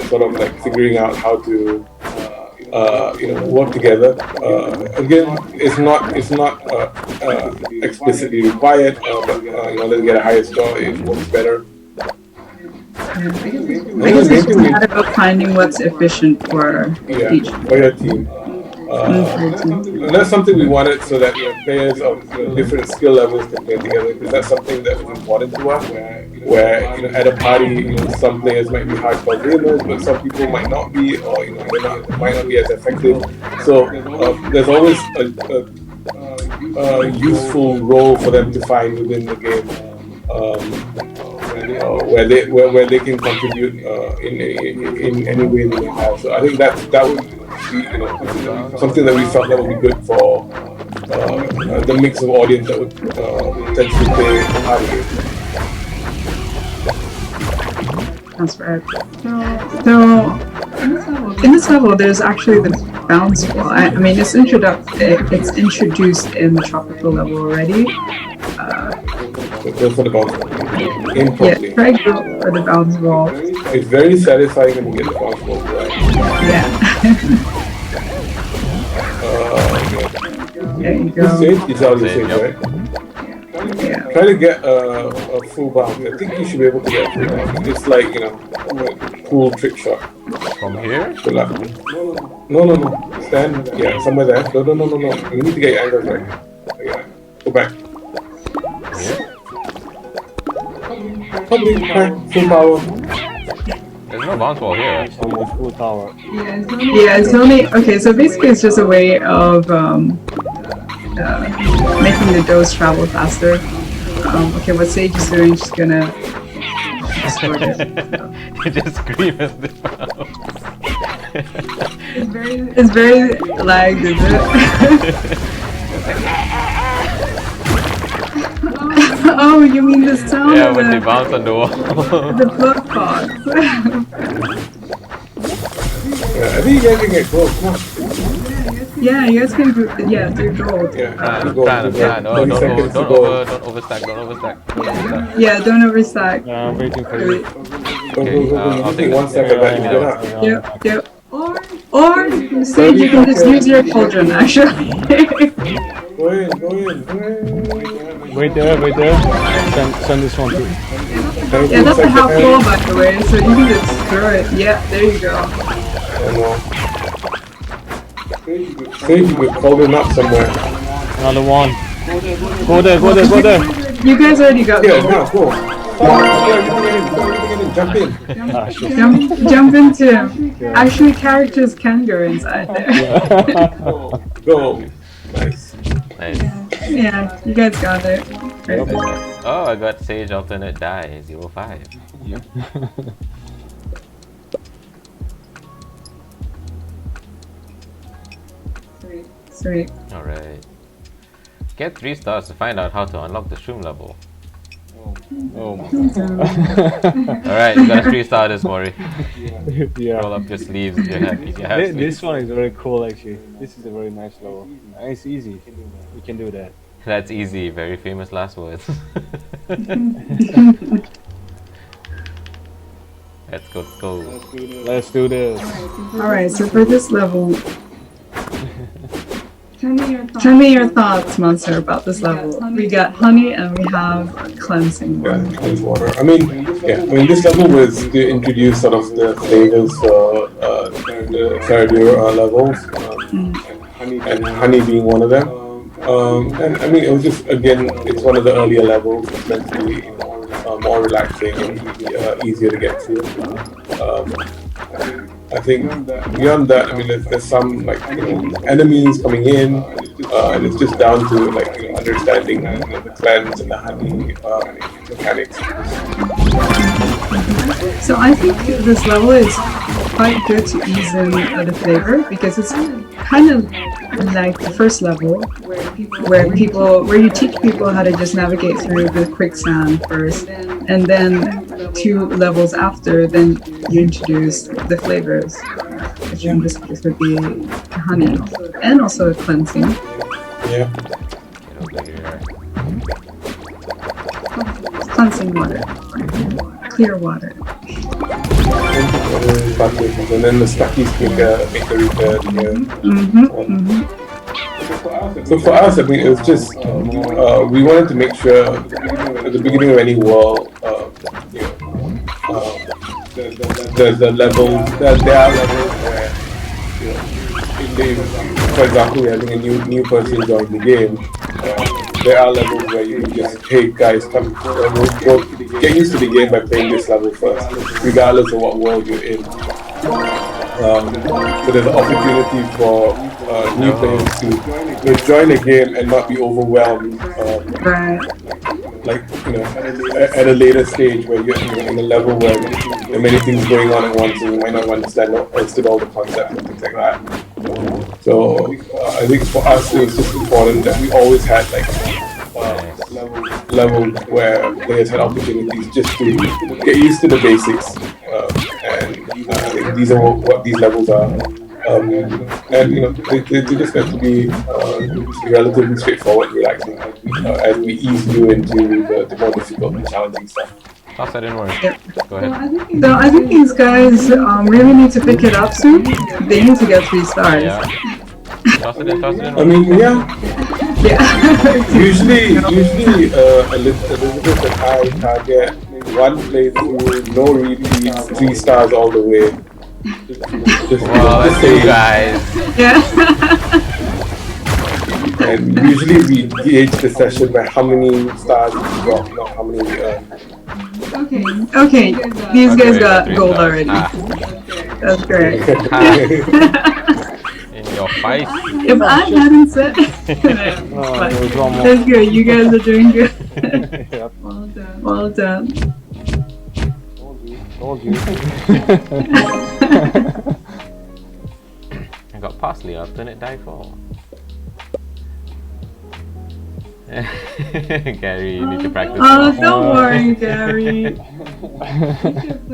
sort of like figuring out how to work together. Again, it's not explicitly required, but let's get a higher score. It works better. I guess it's just a matter of finding what's efficient for each. For your team. And that's something we wanted so that players of different skill levels can play together, because that's something that was important to us. Where at a party, some players might be hardcore gamers, but some people might not be, or they might not be as effective. So there's always a useful role for them to find within the game. Where they can contribute in any way they may have. So I think that would be something that we felt that would be good for the mix of audience that would potentially play party games. That's right. So in this level, there's actually the bounce wall. I mean, it's introduced in the tropical level already. Go for the bounce wall. Yeah, try go for the bounce wall. It's very satisfying when you get the bounce wall right. Yeah. There you This go. stage is out of Sage, stage, yep. right? Yeah. Try to get a full bounce. I think you should be able to get a full bounce. It's like, you know, a cool trick shot. From here? Good luck. No. Stand, yeah, somewhere there. No. You need to get your angles right. Yeah. Go back. Here? Probably, right. Full power. There's no bounce ball here. It's on the full tower. Yeah, it's only okay. So basically, it's just a way of making the dose travel faster. Okay, what Sage is doing, she's gonna distort it. You just scream at the bounce. It's very lagged, is it? Oh, you mean the sound Yeah, of when they the bounce on the wall. blood pots? Yeah, I think you guys can get gold. Come on. Yeah, you guys can do gold. Yeah, Plan. gold. Oh, 20 seconds to go. don't overstack. Don't overstack. Yeah, don't overstack. I'm waiting for you. Go. Okay, You I'll just take need 1 second back to get up. Yep. Or Sage, you can just use your cauldron actually. Go in. Wait there. Send this one too. Yeah, that's a half wall by the way, so you can just throw it. Yeah, there you go. Sage, you could call him up somewhere. Another one. Go there. You guys already got Yeah, gold. now, go. Jump in. Ah, shit. Jump into him. Actually, characters can go inside there. Go. Nice. Nice. Yeah, you guys got it. Right. Oh, I got Sage alternate die 05. Sweet. Alright. Get 3 stars to find out how to unlock the shroom level. Oh my Alright, you got a 3-star this, Mori. yeah. Roll up your sleeves if you're happy. If you're happy. This one is very cool actually. This is a very nice level. And it's easy. You can do that. That's easy, very famous last words. Let's go. Let's do this. Alright, so for this level, tell me your thoughts, Monster, about this level. We got honey and we have cleansing Yeah, water. cleanse water. I mean, this level was to introduce sort of the flavors for the Faradura levels, and honey being one of them. And I mean, it was just, again, it's one of the earlier levels. It's meant to be more relaxing and easier to get through. I think beyond that, I mean, there's some like enemies coming in, and it's just down to like understanding the cleanse and the honey mechanics. So I think this level is quite good to ease in the flavor because it's kind of like the first level where you teach people how to just navigate through the quicksand first, and then 2 levels after, then you introduce the flavors, which in this case would be honey and also cleansing. Yeah. Get over here. Cleansing water, clear water. And then the stackies make the return. So for us, I mean, it was just we wanted to make sure at the beginning of any world, there's a level. There are levels where, for example, we're having a new person join the game. There are levels where you can just, hey guys, come, go get used to the game by playing this level first, regardless of what world you're in. So there's an opportunity for new players to join the game and not be overwhelmed, like at a later stage where you're in a level where there are many things going on at once and you might not understand all the concepts and things like that. So I think for us it was just important that we always had like level where players had opportunities just to get used to the basics, and I think these are what these levels are. And they just have to be relatively straightforward, relaxing, as we ease you into the more difficult and challenging stuff. Toss that in more. Go ahead. So I think these guys really need to pick it up soon. They need to get 3 stars. Yeah. Toss it in. I mean, yeah. Yeah. Usually, Elizabeth and I target one playthrough, no repeats, 3 stars all the way. Well, Just that's you saying. guys. Yeah. And usually we gauge the session by how many stars we got, not how many. Okay, these guys Okay, got 3 gold stars. already. Ah, That's great. in your face. If I hadn't said there was one more. that's good, you guys are doing good. Yep. Well done. Told you. I got parsley after it die for. Gary, you need to practice. Oh, more. don't worry, Gary.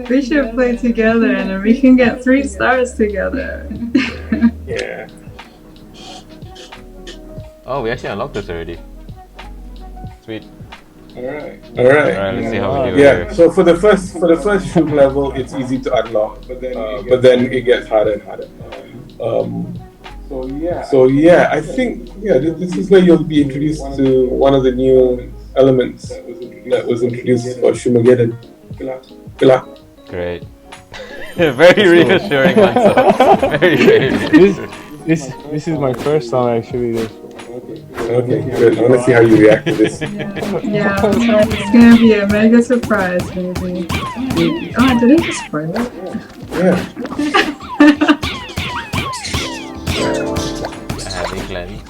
We should play together and then we can get 3 stars together. Yeah. Oh, we actually unlocked this already. Sweet. Alright, Alright, let's see how we do yeah. here. So for the first shoot level, it's easy to unlock, but then it gets harder and harder. So yeah, I think this is where you'll be introduced to one of the new elements that was introduced for Shumageddon. Kila. Great. Very reassuring answer. Very reassuring. This is my first time actually. This. Okay, good. I want to see how you react to this. Yeah, so it's gonna be a mega surprise, maybe. Oh, did I just spoil it? Yeah. Cleanse.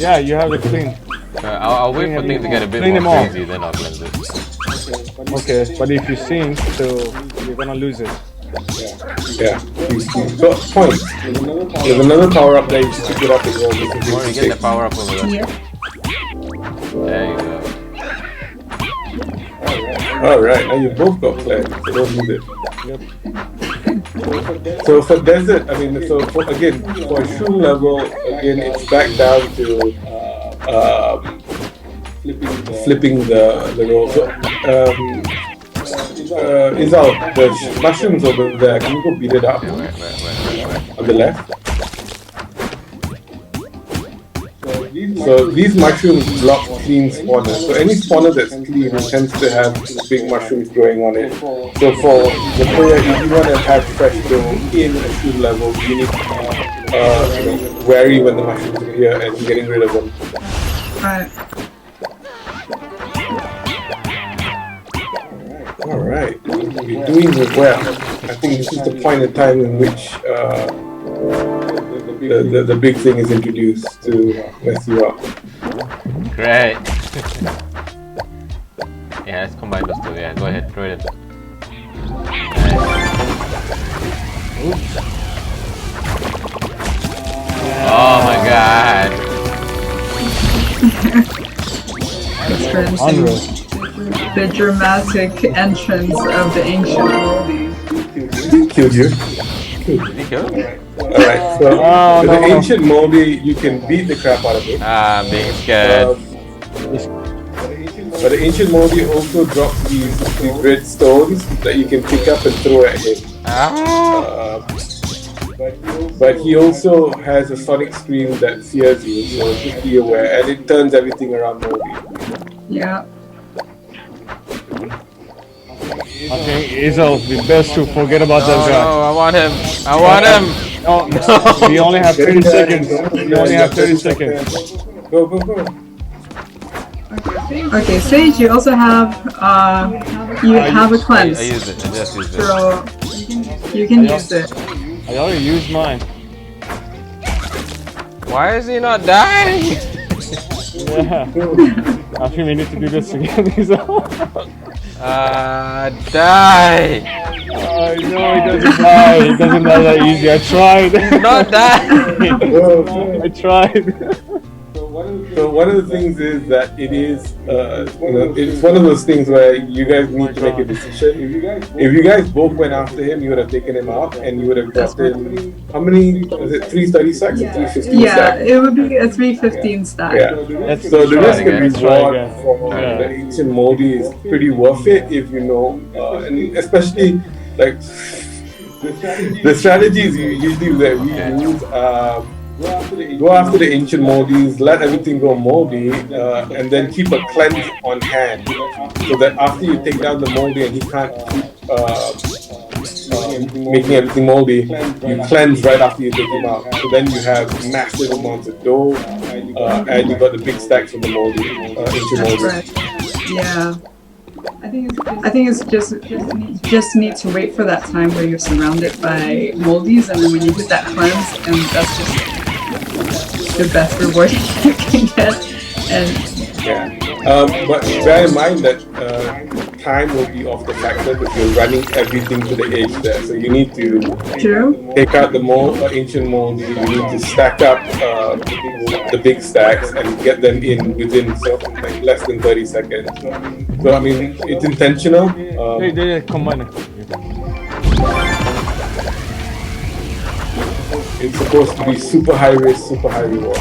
Yeah, you have to clean. I'll wait for things to get a bit Clean them more all. crazy, then I'll cleanse it. Okay, but if you sing, so you're gonna lose it. Yeah. So, points. There's another power up there. You should pick it up as well. Or you get the power up over there. Yeah. There you go. Alright, now you both got cleansed, so don't need it. Yep. So for desert, I mean, so for shoe level, again, it's back down to flipping the roll. So, Izal, the mushrooms over there, can you go beat it up Where? on the left? So these mushrooms block clean spawners. So any spawner that's clean tends to have big mushrooms growing on it. So for the player, if you want to have fresh dough in a shoe level, you need to be wary when the mushrooms appear and getting rid of them. Alright. Alright, you're doing it well. I think this is the point in time in which the big thing is introduced to mess you up. Great. Yeah, let's combine those two. Yeah, go ahead, throw it in. Oh my god. Experiencing the dramatic entrance of the ancient moldy. Killed you. Did he kill him? Alright, so with the ancient moldy, you can beat the crap out of it. Ah, I'm being scared. But the ancient moldy also drops these red stones that you can pick up and throw at him. But he also has a sonic scream that fears you, so just be aware. And it turns everything around moldy. Yeah. I think Izal, we best to forget about that guy. No, I want him. I want him. No, we only have 30 seconds. We only have 30 seconds. Go. Okay, Sage, you also have have a cleanse. I used it. I just used it. So you can use it. I already used mine. Why is he not dying? Yeah. I think we need to do this again, Izal. Die! Oh, no, he doesn't die. He doesn't die that easy. I tried. Not die! I tried. So one of the things is that it is, it's one of those things where you guys need to make a decision. If you guys both went after him, you would have taken him out, and you would have gotten how many? Was it 330 stacks or 315 Yeah, stacks? it would be a 315 stack. Yeah. So the risk and Let's reward again. for the ancient moldy is pretty worth it if you know, and especially like the strategies usually that we use. go after the ancient moldies, let everything go moldy, and then keep a cleanse on hand, so that after you take down the moldy and he can't keep making everything moldy, you cleanse right after you take him out. So then you have massive amounts of dough, and you got the big stacks from the moldy, ancient moldy. Right. Yeah. I think it's just need to wait for that time where you're surrounded by moldies, and then when you hit that cleanse, and that's just the best reward you can get. And but bear in mind that time will be off the factor because you're running everything to the edge there. So you need to take out the ancient moldy. You need to stack up the big stacks and get them in within like less than 30 seconds. So I mean, it's intentional. They combine it. It's supposed to be super high risk, super high reward.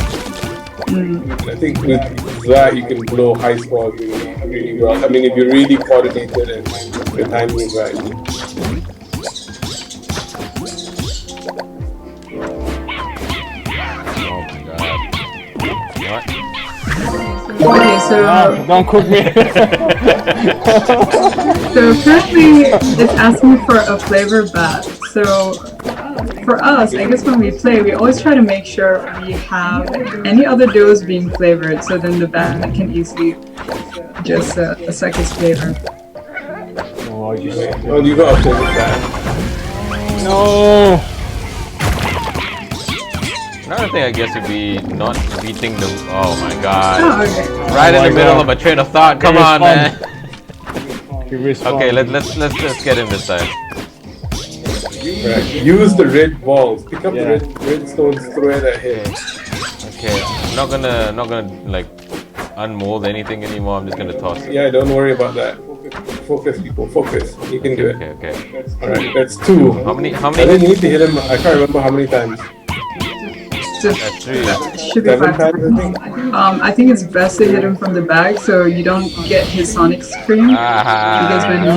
I think with that you can blow high scores really well. I mean, if you're really coordinated and the timing is right. Oh my god. What? okay, so Don't cook me. so apparently it's asking for a flavor bath. So for us, I guess when we play, we always try to make sure we have any other doughs being flavored, so then the bag can easily just suck its flavor. Oh, you got a flavor bag. No. Another thing I guess would be not beating the. Oh my god! Oh, okay. Right in the middle God. of a train of thought. Come on, man. Okay, let's just get him this time. Right. Use the red balls. Pick up the red stones, throw it at him. Okay, I'm not gonna like unmold anything anymore. I'm just gonna toss it. Yeah, don't worry about that. Focus, people. Focus. You can do it. Okay. All right, that's 2. How many? I think you need to hit him. I can't remember how many times. That's 3. Should be 7 5 times, I think. I think it's best to hit him from the bag so you don't get his sonic scream. Because when you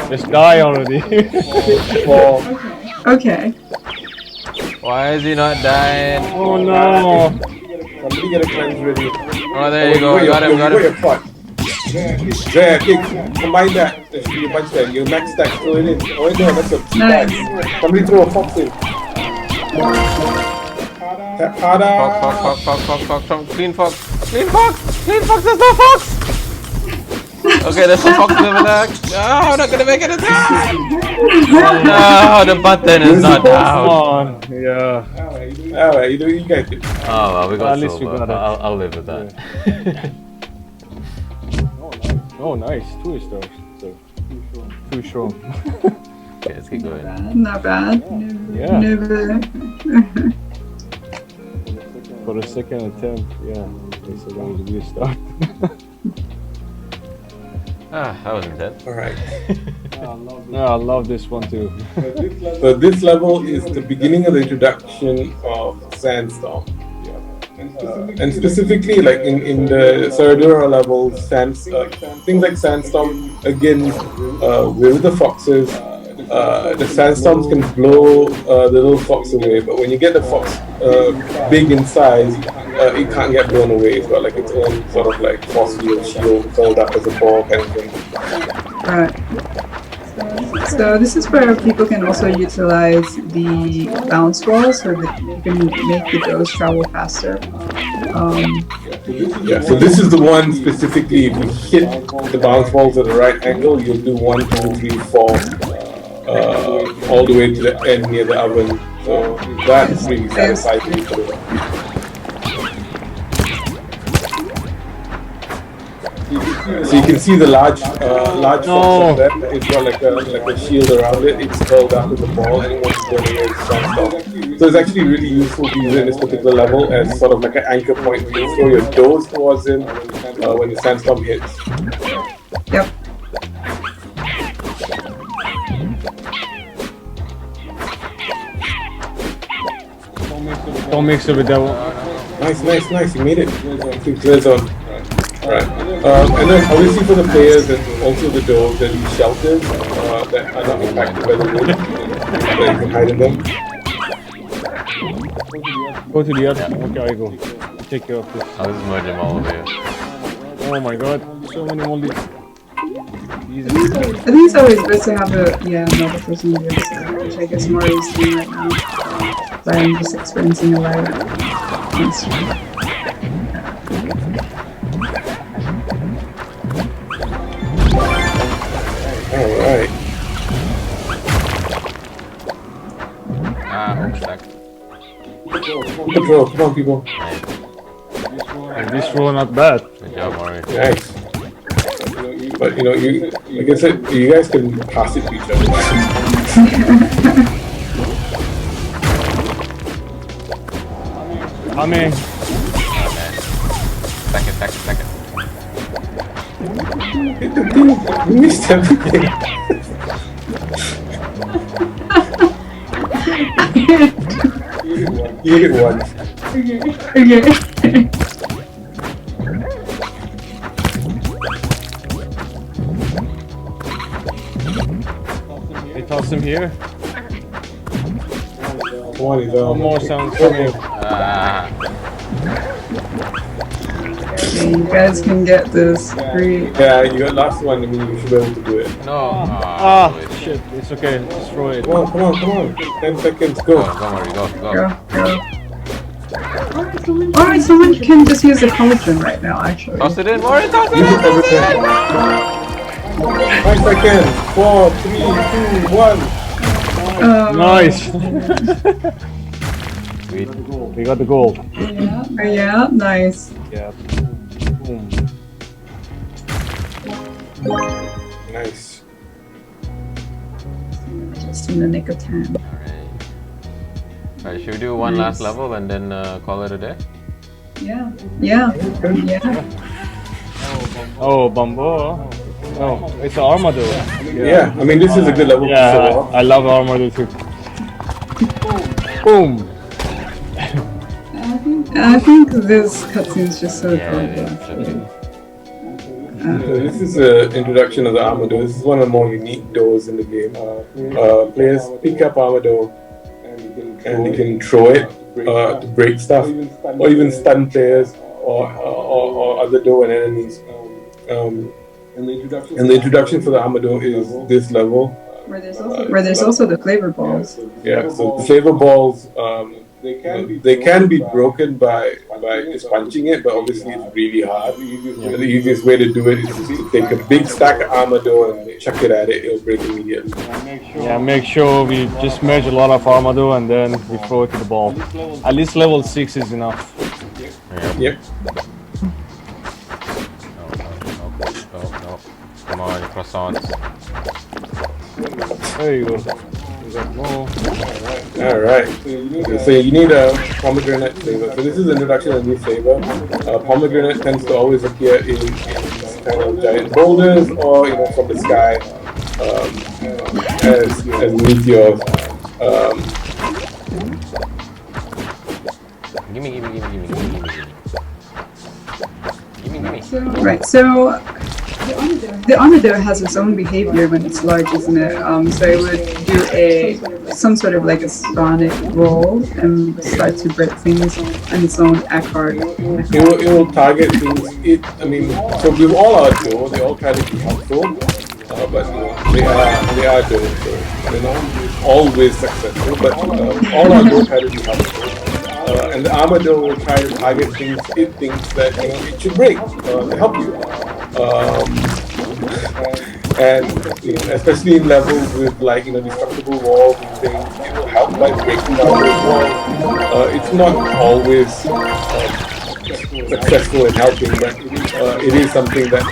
Just die already. Okay. Why is he not dying? Oh no. Somebody get a cleanse ready. Oh, there you go. You got him. There, okay, combine that. There should be a bunch there. You max stack, throw it in. Oh, no, that's a Nice. Somebody throw a fox in. Tapada. Fox. Clean fox. There's no fox. Okay, there's some foxes over there. Oh, I'm not gonna make it in time. No, the button is not Come down. on. Yeah. Alright, you guys do. Oh well, we got At least we silver. got it. I'll live with that. Oh, nice. 2 stars. So, 2 strong. Okay, let's keep going. Not bad. Yeah. Never. For the second attempt, yeah. It's a long good start. Ah, that was intense. Alright. Yeah, I love this one too. So this level is the beginning of the introduction of Sandstorm. And specifically, like in the Saradura level, things like Sandstorm, again, with the foxes, the sandstorms can blow the little fox away, but when you get the fox big in size, it can't get blown away. It's got like its own sort of like force field shield curled up as a ball kind of thing. Alright. So this is where people can also utilize the bounce balls so that you can make the doughs travel faster. Yeah, so this is the one specifically, if you hit the bounce balls at the right angle, you'll do 1, 2, 3, 4, all the way to the end near the oven. So that's really satisfying. So you can see the large fox up there. It's got like a shield around it. It's curled up with the ball, and it wants to go away with Sandstorm. So it's actually really useful to use in this particular level as sort of like an anchor point. You can throw your doughs towards him when the Sandstorm hits. Yep. Don't mix it with that one. Nice. You made it. Clear zone. Right. And then obviously for the players and also the doors, there are these shelters that are not impacted by the wood. you can hide in them. Go to the other. Okay, I go. Take care of this. I'll just merge them all over here. Oh my god, so many moldies. Jesus. I think it's always best to have another person on the other side, which I guess Maurice is doing right now. But I'm just experiencing a lot of Alright. Stuck. Control, come on, people. And this row not bad. Good job, Maurice. Nice. But you know, like I said, you guys can pass it to each other. Coming. Second. You missed everything. You hit it once. Okay. I toss him here. Come on, he's One more sound coming. Okay, you guys can get this free. Yeah, you got last one. I mean, you should be able to do it. No. Shit, it's okay. Just throw it. Come on. 10 seconds, Go, go. Maurice, go. Go. Alright, someone can just use the cauldron right now, actually. Toss it in, Maurice, toss it Use it in! everything. 5 seconds. 4, 3, 2, 1. Nice. Sweet. We got the gold. Yeah, nice. Yeah. Boom. Nice. Just in the nick of time. Alright, should we do one last level and then call it a day? Yeah. Oh, Bumbo. No, it's an Armadillo. Yeah, I mean, this is a good level to Yeah, show off. I love Armadillo too. Boom. I think this cutscene is just so Yeah, cool. So this is an introduction of the Armadillo. This is one of the more unique doors in the game. Players pick up Armadillo and you can throw it to break stuff, or even stun players or other door and enemies. And the introduction for the Armadillo is this level. Where there's also the flavor balls. Yeah, so the flavor balls, they can be broken by just punching it, but obviously it's really hard. And the easiest way to do it is to take a big stack of Armadillo and chuck it at it, it'll break immediately. Yeah, make sure we just merge a lot of Armadillo and then we throw it to the ball. At least level 6 is enough. Yep. No. Come on, croissants. There you go. We got more. Alright. So you need a pomegranate flavor. So this is the introduction of a new flavor. Pomegranate tends to always appear in kind of giant boulders or from the sky as meteors. Gimme. Right, so the Armadillo has its own behavior when it's large, isn't it? So it would do some sort of like a sonic roll and start to break things on its own accord. It will target things. So with all our doors, they all try to be helpful, but they are doors, so they're not always successful. But all our doors try to be helpful. And the Armadillo will try to target things it thinks that it should break to help you. And especially in levels with destructible walls and things, it will help by breaking down those walls. It's not always successful in helping, but it is something that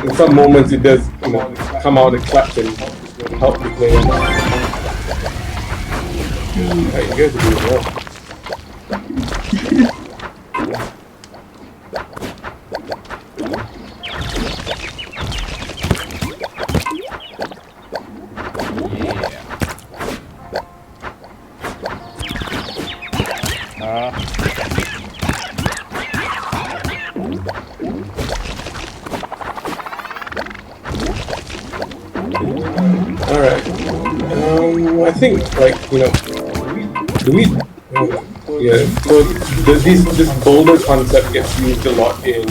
in some moments it does come out and clutch and help the player. Hey, you guys are doing well. Alright. think like do we yeah, so this boulder concept gets used a lot in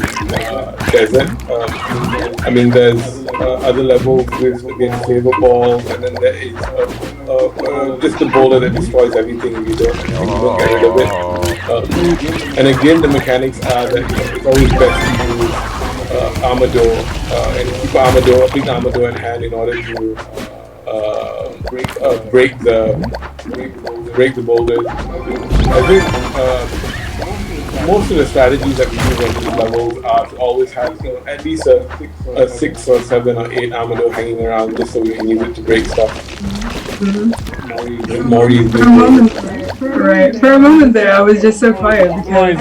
desert. I mean, there's other levels with again flavor balls, and then there is just the boulder that destroys everything if you don't get rid of it. And again, the mechanics are that it's always best to use armador and keep a big armador in hand in order to break the boulders. I think most of the strategies that we use on these levels are to always have at least a 6 or 7 or 8 armador hanging around just so we can use it to break stuff. Maurice, for a moment there, I was just so quiet because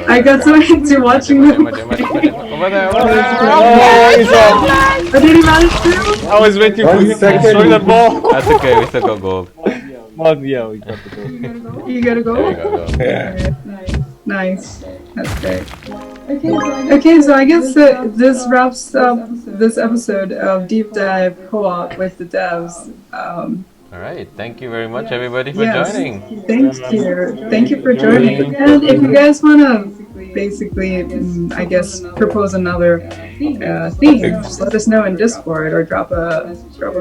I got so into watching them. Over there. Oh, he's off. Did he manage to? I was waiting for you to destroy that ball. That's okay, we still got gold. Well, yeah, we got the goal. You gotta go? There you go. Yeah. Nice. That's great. Okay, so I guess this wraps up this episode of Deep Dive Co-op with the devs. Alright, thank you very much everybody for joining. Thank you for joining. And if you guys want to basically, I guess, propose another theme, just let us know in Discord or drop a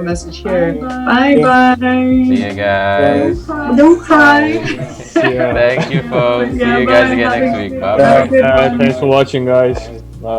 message here. Bye. See you guys. Don't cry. Thank you folks. See you guys again next week. Bye bye. Thanks for watching, guys.